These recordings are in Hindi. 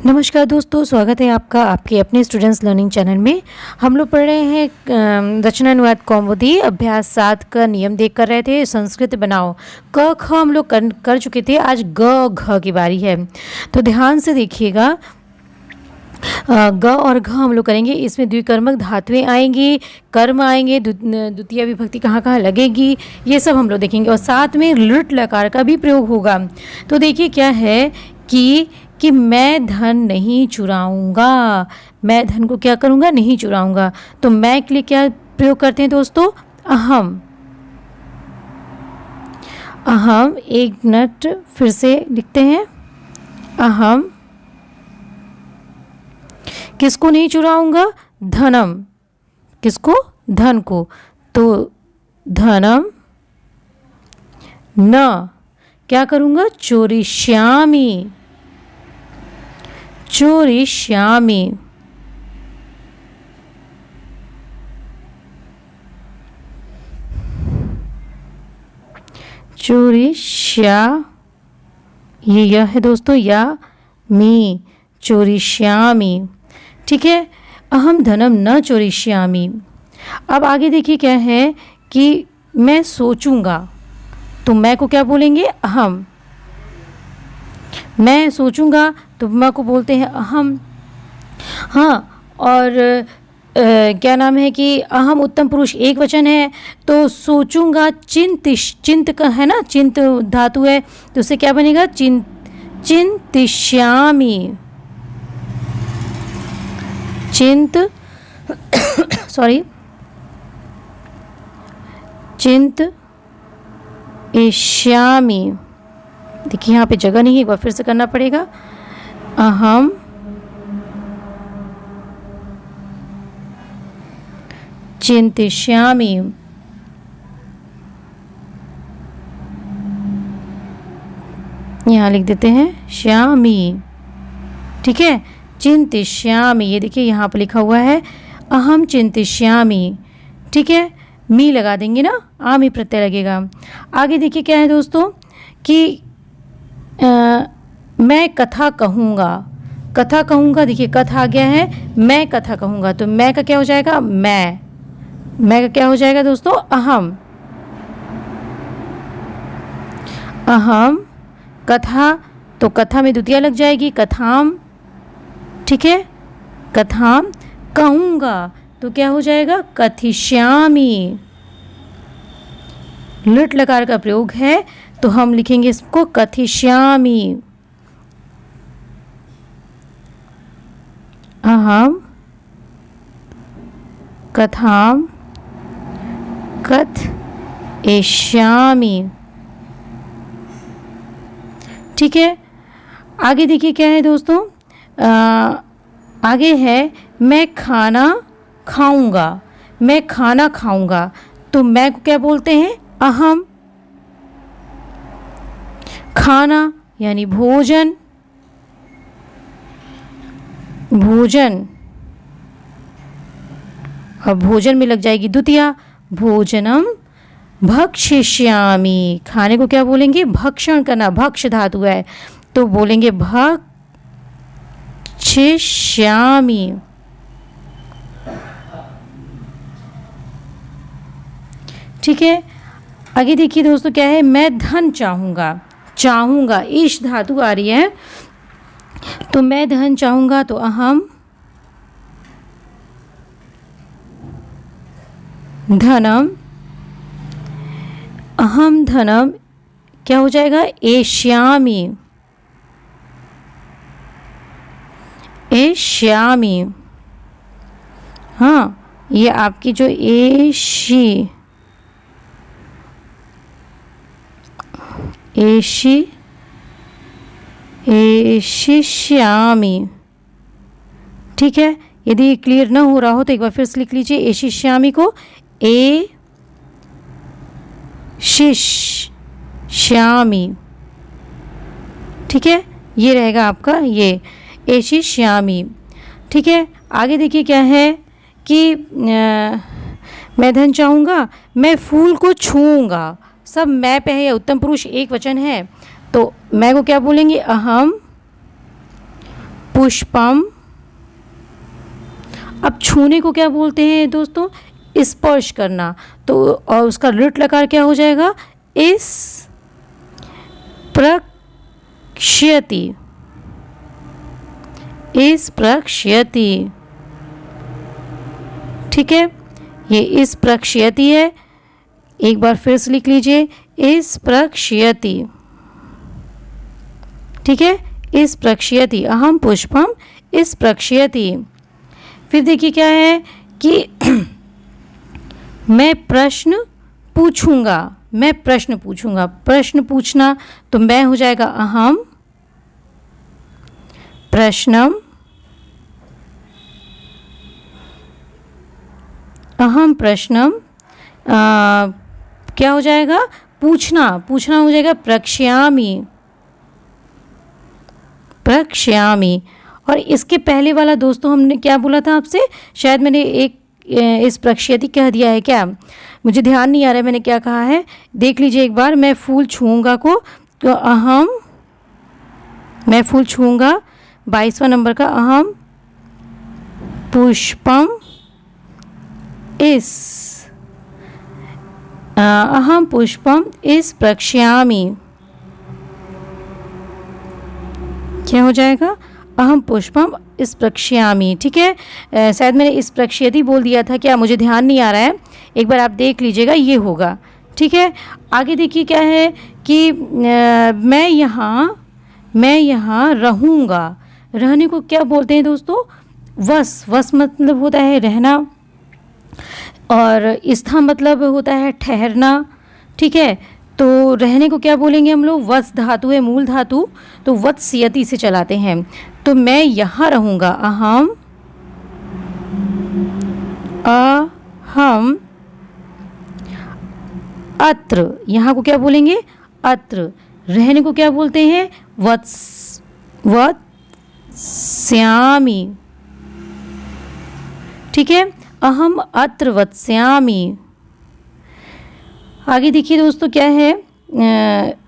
नमस्कार दोस्तों, स्वागत है आपका आपके अपने स्टूडेंट्स लर्निंग चैनल में। हम लोग पढ़ रहे हैं रचनानुवाद कौमुदी अभ्यास 7 का नियम देख कर रहे थे। संस्कृत बनाओ क ख हम लोग कर चुके थे। आज ग घ की बारी है, तो ध्यान से देखिएगा। ग और घ हम लोग करेंगे। इसमें द्विकर्मक धातुएं आएंगी, कर्म आएंगे, द्वितीय विभक्ति कहाँ कहाँ लगेगी, ये सब हम लोग देखेंगे। और साथ में लृट लकार का भी प्रयोग होगा। तो देखिए क्या है कि मैं धन नहीं चुराऊंगा। मैं धन को क्या करूंगा? नहीं चुराऊंगा। तो मैं के लिए क्या प्रयोग करते हैं दोस्तों? अहम। अहम, एक मिनट फिर से लिखते हैं। अहम किसको नहीं चुराऊंगा? धनम। किसको? धन को। तो धनम न क्या करूंगा? चोरिष्यामि। चोरिष्यामि। चोरिष्या, ये यह है दोस्तों, या मी। चोरिष्यामि, ठीक है। अहम धनम न चोरिष्यामि। अब आगे देखिए क्या है कि मैं सोचूंगा। तो मैं को क्या बोलेंगे? अहम। मैं सोचूंगा तो मैं को बोलते हैं अहम। हाँ, और क्या नाम है कि अहम उत्तम पुरुष एक वचन है। तो सोचूंगा चिंत का है ना, चिंत धातु है, तो उससे क्या बनेगा? चिंतिष्यामि। चिंत सॉरी चिंत इष्यामि। देखिए यहाँ पे जगह नहीं है, एक बार फिर से करना पड़ेगा। अहम चिंतिष्यामि। यहाँ लिख देते हैं श्यामी, ठीक है। चिंतिष्यामि, ये देखिए यहाँ पर लिखा हुआ है अहम चिंतिष्यामि, ठीक है। मी लगा देंगे ना, आमी प्रत्यय लगेगा। आगे देखिए क्या है दोस्तों कि मैं कथा कहूँगा। कथा कहूँगा, देखिए कथा आ गया है, मैं कथा कहूँगा। तो मैं का क्या हो जाएगा? मैं का क्या हो जाएगा दोस्तों? अहम। अहम कथा, तो कथा में द्वितीय लग जाएगी, कथाम, ठीक है। कथाम कहूँगा तो क्या हो जाएगा? कथिष्यामि। लृट लकार का प्रयोग है, तो हम लिखेंगे इसको कथिष्यामि। अहम कथाम कथयिष्यामि, ठीक है। आगे देखिए क्या है दोस्तों, आगे है मैं खाना खाऊंगा। मैं खाना खाऊंगा, तो मैं को क्या बोलते हैं? अहम। खाना यानी भोजन। भोजन, और भोजन में लग जाएगी द्वितीया, भोजनम भक्षिष्यामि। खाने को क्या बोलेंगे? भक्षण करना, भक्ष धातु है, तो बोलेंगे भक्षिष्यामि, ठीक है। आगे देखिए दोस्तों क्या है, मैं धन चाहूँगा। चाहूँगा, ईश धातु आ रही है, तो मैं धन चाहूँगा तो अहम धनम। अहम धनम क्या हो जाएगा? एष्यामि। एष्यामि, हाँ, ये आपकी जो एशी एशिष्यामि, ठीक है। यदि क्लियर ना हो रहा हो तो एक बार फिर से लिख लीजिए एशिष्यामि को, ए शिष्यामि, ठीक है। ये रहेगा आपका ये एशिष्यामि, ठीक है। आगे देखिए क्या है कि मैं धन चाहूँगा, मैं फूल को छूऊंगा। सब मैं पे है या उत्तम पुरुष एक वचन है, तो मैं को क्या बोलेंगे? अहम पुष्पम। अब छूने को क्या बोलते हैं दोस्तों? स्पर्श करना। तो और उसका लृट लकार क्या हो जाएगा? इस प्रक्ष्यति। इस प्रक्ष्यति। ठीक है, ये इस प्रक्ष्यति है। एक बार फिर से लिख लीजिए, इस प्रक्ष्यति। ठीक है, इस प्रक्ष्यति। अहम पुष्पम इस प्रक्ष्यति। फिर देखिए क्या है कि मैं प्रश्न पूछूंगा। मैं प्रश्न पूछूंगा। प्रश्न पूछना, तो मैं हो जाएगा अहम प्रश्नम। अहम प्रश्नम क्या हो जाएगा? पूछना। पूछना हो जाएगा प्रक्ष्यामि। प्रक्ष्यामि। और इसके पहले वाला दोस्तों हमने क्या बोला था आपसे? शायद मैंने एक इस प्रक्ष्यति कह दिया है क्या? मुझे ध्यान नहीं आ रहा है मैंने क्या कहा है। देख लीजिए एक बार। मैं फूल छूऊंगा को, तो अहम, मैं फूल छूऊंगा 22वां नंबर का, अहम पुष्पम इस, अहम पुष्पम इस प्रक्ष्यामि। क्या हो जाएगा? अहम पुष्पम इस प्रक्ष्यामि। ठीक है, शायद मैंने इस प्रक्ष्यति बोल दिया था क्या? मुझे ध्यान नहीं आ रहा है। एक बार आप देख लीजिएगा, ये होगा। ठीक है, आगे देखिए क्या है कि मैं यहाँ रहूँगा। रहने को क्या बोलते हैं दोस्तों? वस। वस मतलब होता है रहना, और स्था मतलब होता है ठहरना। ठीक है, तो रहने को क्या बोलेंगे हम लोग? वस धातु है, मूल धातु, तो वत्स्यति से चलाते हैं। तो मैं यहाँ रहूँगा, अहम अहम अत्र। यहाँ को क्या बोलेंगे? अत्र। रहने को क्या बोलते हैं? वत्स्यामि। ठीक है, अहम अत्र वत्स्यामि। आगे देखिए दोस्तों क्या है,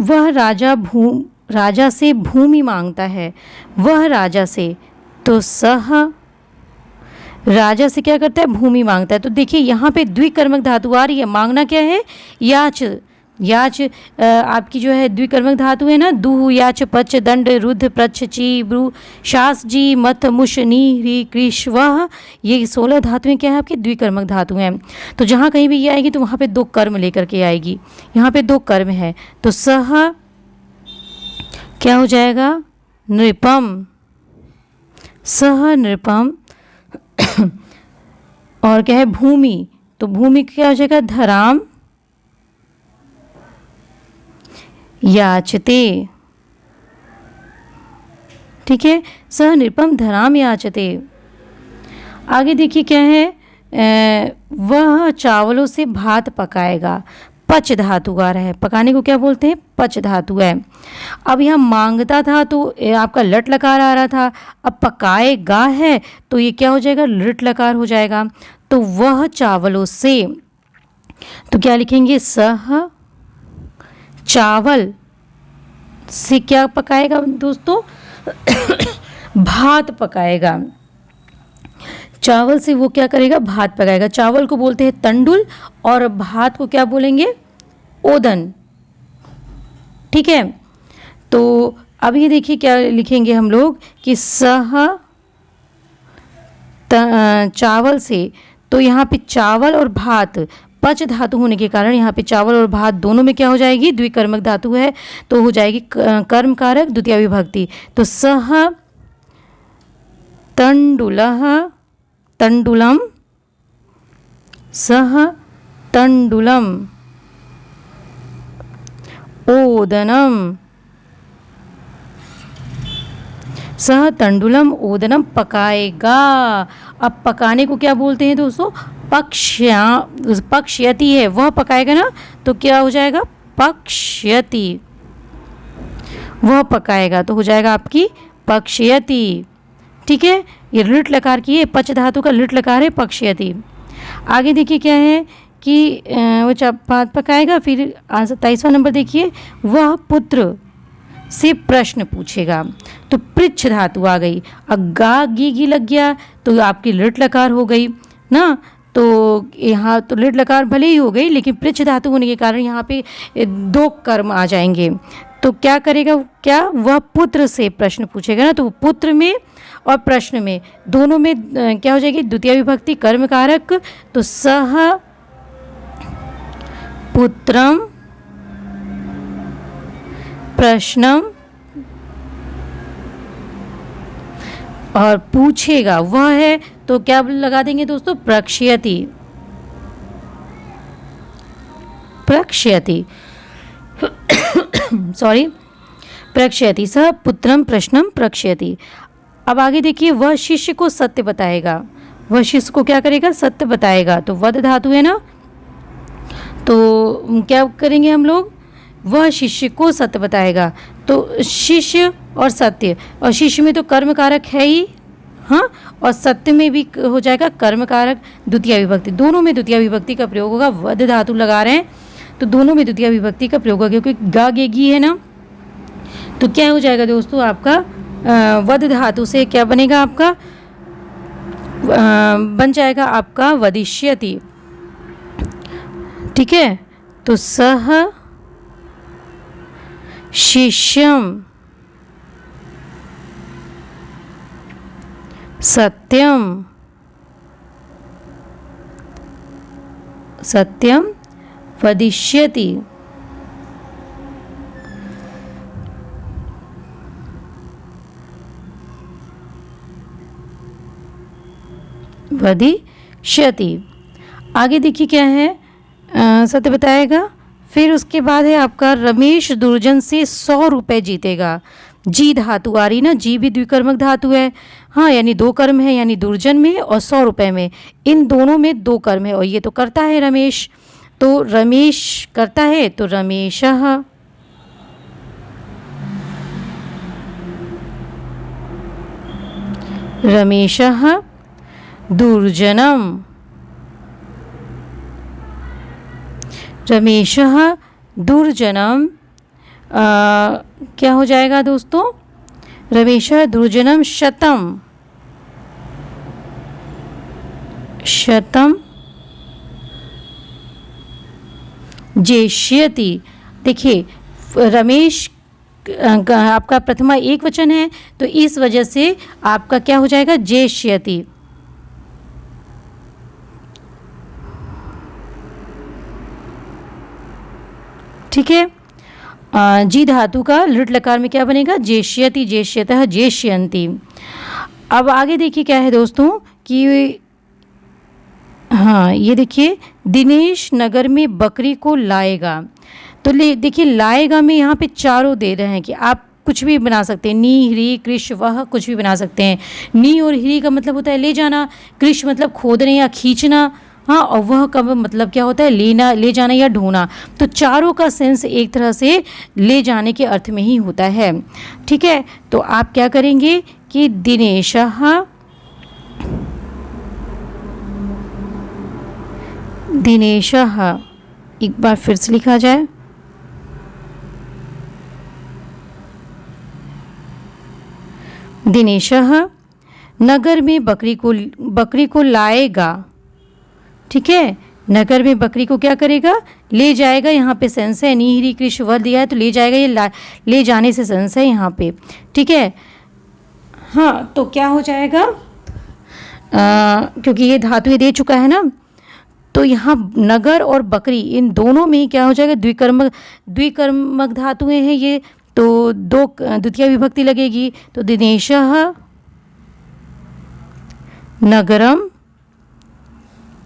वह राजा से भूमि मांगता है। वह राजा से, तो सह राजा से क्या करता है? भूमि मांगता है। तो देखिए यहाँ पे द्विकर्मक धातु आ रही है। मांगना क्या है? याच। याच आपकी जो है द्विकर्मक धातु है ना, दुह याच पच दंड रुद्ध प्रच्छ ची ब्रू शास जी मथ मुश नी री कृष वह। ये 16 धातुएं क्या है? आपकी द्विकर्मक धातु हैं। तो जहाँ कहीं भी ये आएगी तो वहाँ पे 2 कर्म लेकर के आएगी। यहाँ पे 2 कर्म है, तो सह क्या हो जाएगा? नृपम। सह नृपम। और क्या है? भूमि। तो भूमि क्या हो जाएगा? धराम याचते। ठीक है, सह नृपम धराम याचते। आगे देखिए क्या है, वह चावलों से भात पकाएगा। पच धातु आ रहा है। पकाने को क्या बोलते हैं? पच धातु है। अब यहाँ मांगता था तो आपका लट लकार आ रहा था। अब पकाएगा है तो ये क्या हो जाएगा? लट लकार हो जाएगा। तो वह चावलों से, तो क्या लिखेंगे? सह चावल से क्या पकाएगा दोस्तों? भात पकाएगा। चावल से वो क्या करेगा? भात पकाएगा। चावल को बोलते हैं तंडुल, और भात को क्या बोलेंगे? ओदन। ठीक है, तो अब ये देखिए क्या लिखेंगे हम लोग कि चावल से, तो यहाँ पे चावल और भात पच धातु होने के कारण यहाँ पे चावल और भात दोनों में क्या हो जाएगी? द्विकर्मक धातु है, तो हो जाएगी कर्म कारक द्वितीय विभक्ति। तो सह तंडुलः तंडुलम, सह तंडुलम ओदनम। सह तंडुलम ओदनम पकाएगा। अब पकाने को क्या बोलते हैं दोस्तों? पक्ष्यति है, वह पकाएगा ना, तो क्या हो जाएगा? पक्ष्यति। वह पकाएगा तो हो जाएगा आपकी पक्ष्यति। ठीक है, ये लृट लकार की है, पच धातु का लृट लकार है, पक्ष्यति। आगे देखिए क्या है कि वो भात पकाएगा। फिर 27वां नंबर देखिए, वह पुत्र से प्रश्न पूछेगा। तो पृच्छ धातु आ गई। अब गा गी गी लग गया तो आपकी लिट लकार हो गई ना। तो यहाँ तो लिट लकार भले ही हो गई, लेकिन पृच्छ धातु होने के कारण यहाँ पे दो कर्म आ जाएंगे। तो क्या करेगा, क्या वह पुत्र से प्रश्न पूछेगा ना। तो पुत्र में और प्रश्न में दोनों में क्या हो जाएगी, द्वितीय विभक्ति कर्म कारक। तो सह पुत्रम प्रश्नम और पूछेगा वह है, तो क्या लगा देंगे दोस्तों, प्रक्ष्यति। प्रक्ष्यति सॉरी, प्रक्ष्यति, सह पुत्रम प्रश्नम प्रक्ष्यति। अब आगे देखिए, वह शिष्य को सत्य बताएगा। वह शिष्य को क्या करेगा, सत्य बताएगा। तो वद धातु है ना, तो क्या करेंगे हम लोग, वह शिष्य को सत्य बताएगा। तो शिष्य और सत्य, और शिष्य में तो कर्म कारक है ही, हाँ, और सत्य में भी हो जाएगा कर्म कारक द्वितीय विभक्ति। दोनों में द्वितीय विभक्ति का प्रयोग होगा। वद धातु लगा रहे हैं तो दोनों में द्वितीय विभक्ति का प्रयोग होगा, क्योंकि गा गेगी है ना। तो क्या हो जाएगा दोस्तों, आपका वद धातु से क्या बनेगा, आपका बन जाएगा आपका वदिष्यति। ठीक है, तो सह शिष्यम सत्यम सत्यम वदिष्यति। वदिष्यति। आगे देखिए क्या है, सत्य बताएगा। फिर उसके बाद है आपका रमेश दुर्जन से 100 रुपये जीतेगा। जी धातु आ रही ना, जी भी द्विकर्मक धातु है, हाँ, यानी दो कर्म है, यानी दुर्जन में और 100 रुपये में, इन दोनों में दो कर्म है। और ये तो करता है रमेश, तो रमेश करता है, तो रमेशः रमेशः दुर्जनम रमेशः दुर्जनम क्या हो जाएगा दोस्तों, रमेशः दुर्जनम शतम शतम जेष्यति। देखिए रमेश आपका प्रथमा एक वचन है, तो इस वजह से आपका क्या हो जाएगा, जेष्यति। ठीक है, जी धातु का लृट लकार में क्या बनेगा, जेष्यति, जेष्यतः, जेष्यन्ति। अब आगे देखिए क्या है दोस्तों कि हाँ, ये देखिए दिनेश नगर में बकरी को लाएगा। तो देखिए लाएगा में यहाँ पे चारों दे रहे हैं कि आप कुछ भी बना सकते हैं, नी ह्री कृष वह, कुछ भी बना सकते हैं। नी और ह्री का मतलब होता है ले जाना, कृष मतलब खोदने या खींचना, हाँ, और वह का मतलब क्या होता है, लेना, ले जाना या ढोना। तो चारों का सेंस एक तरह से ले जाने के अर्थ में ही होता है। ठीक है, तो आप क्या करेंगे कि दिनेशः दिनेशः, एक बार फिर से लिखा जाए, दिनेशः नगर में बकरी को लाएगा। ठीक है, नगर में बकरी को क्या करेगा, ले जाएगा। यहाँ पे सेंस है, नीहरी कृष वह दिया है तो ले जाएगा, ये ले जाने से सेंस है यहाँ पे। ठीक है, हाँ, तो क्या हो जाएगा, क्योंकि ये धातु दे चुका है ना, तो यहाँ नगर और बकरी इन दोनों में ही क्या हो जाएगा, द्विकर्मक धातुएं हैं ये, तो दो द्वितीय विभक्ति लगेगी। तो दिनेशः नगरम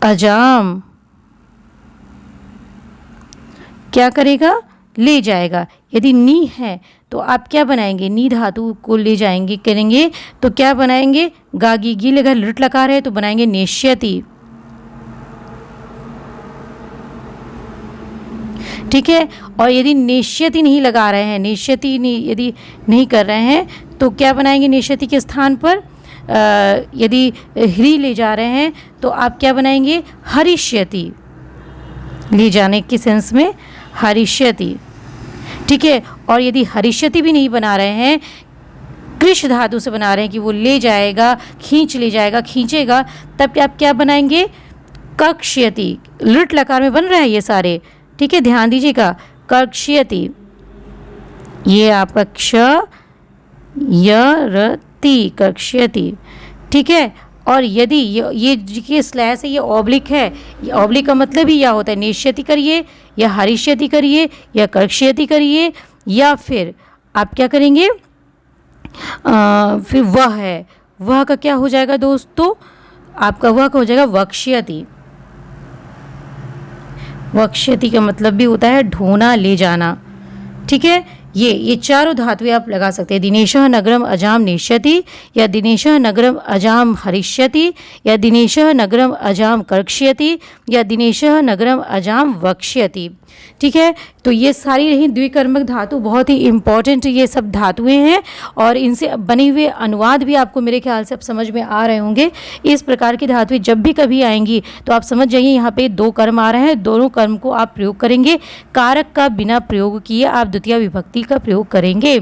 अजाम, क्या करेगा, ले जाएगा। यदि नी है तो आप क्या बनाएंगे, नी धातु को ले जाएंगे करेंगे, तो क्या बनाएंगे, गागी गी लगा लृट लकार है तो बनाएंगे नेष्यति। ठीक है, और यदि नेष्यति नहीं लगा रहे हैं, नेष्यति यदि नहीं कर रहे हैं, तो क्या बनाएंगे नेष्यति के स्थान पर, यदि ह्री ले जा रहे हैं तो आप क्या बनाएंगे, हरिष्यति, ले जाने के सेंस में हरिष्यति। ठीक है, और यदि हरिष्यति भी नहीं बना रहे हैं, कृष धातु से बना रहे हैं कि वो ले जाएगा, खींच ले जाएगा, खींचेगा, तब आप क्या बनाएंगे? कक्ष्यति। लृट लकार में बन रहा है ये सारे, ठीक है, ध्यान दीजिएगा। कक्ष्यति, ये आपका क्ष य र ति, कक्ष्यति, ठीक है। और यदि ये स्लैश है, ये ऑब्लिक है, ये ऑब्लिक का मतलब ही या होता है निश्यति करिए या हरिष्यति करिए या कर्क्ष्यति करिए, या फिर आप क्या करेंगे, फिर वह है, वह का क्या हो जाएगा दोस्तों? आपका वह का हो जाएगा वक्ष्यति। वक्ष्यति का मतलब भी होता है ढोना, ले जाना, ठीक है। ये चारों धातुएं आप लगा सकते हैं। दिनेशः नगरम अजाम नेष्यति, या दिनेशः नगरम अजाम हरिष्यति, या दिनेशः नगरम अजाम कर्क्ष्यति, या दिनेशः नगरम अजाम वक्ष्यति, ठीक है। तो ये सारी रही द्विकर्मक धातु, बहुत ही इम्पॉर्टेंट ये सब धातुएं हैं, और इनसे बने हुए अनुवाद भी आपको मेरे ख्याल से अब समझ में आ रहे होंगे। इस प्रकार की धातुएं जब भी कभी आएंगी तो आप समझ जाइए यहाँ पे 2 कर्म आ रहे हैं, दोनों कर्म को आप प्रयोग करेंगे। कारक का बिना प्रयोग किए आप द्वितीय विभक्ति का प्रयोग करेंगे,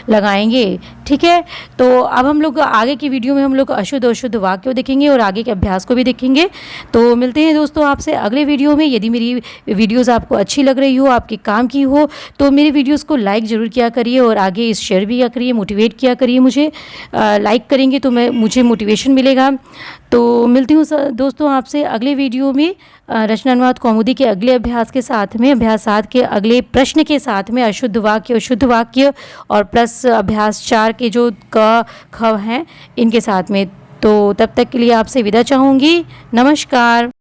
लगाएंगे, ठीक है। तो अब हम लोग आगे की वीडियो में हम लोग अशुद्ध अशुद्ध वाक्य देखेंगे और आगे के अभ्यास को भी देखेंगे। तो मिलते हैं दोस्तों आपसे अगले वीडियो में। यदि मेरी वीडियोज़ आपको अच्छी लग रही हो, आपके काम की हो, तो मेरी वीडियोस को लाइक ज़रूर किया करिए और आगे इस शेयर भी किया करिए, मोटिवेट किया करिए मुझे। लाइक करेंगे तो मुझे मोटिवेशन मिलेगा। तो मिलती हूँ दोस्तों आपसे अगले वीडियो में रचनानुवाद कौमुदी के अगले अभ्यास के साथ में, अभ्यास 7 के अगले प्रश्न के साथ में, अशुद्ध वाक्य, शुद्ध वाक्य और प्लस अभ्यास 4 के जो क ख हैं इनके साथ में। तो तब तक के लिए आपसे विदा चाहूँगी। नमस्कार।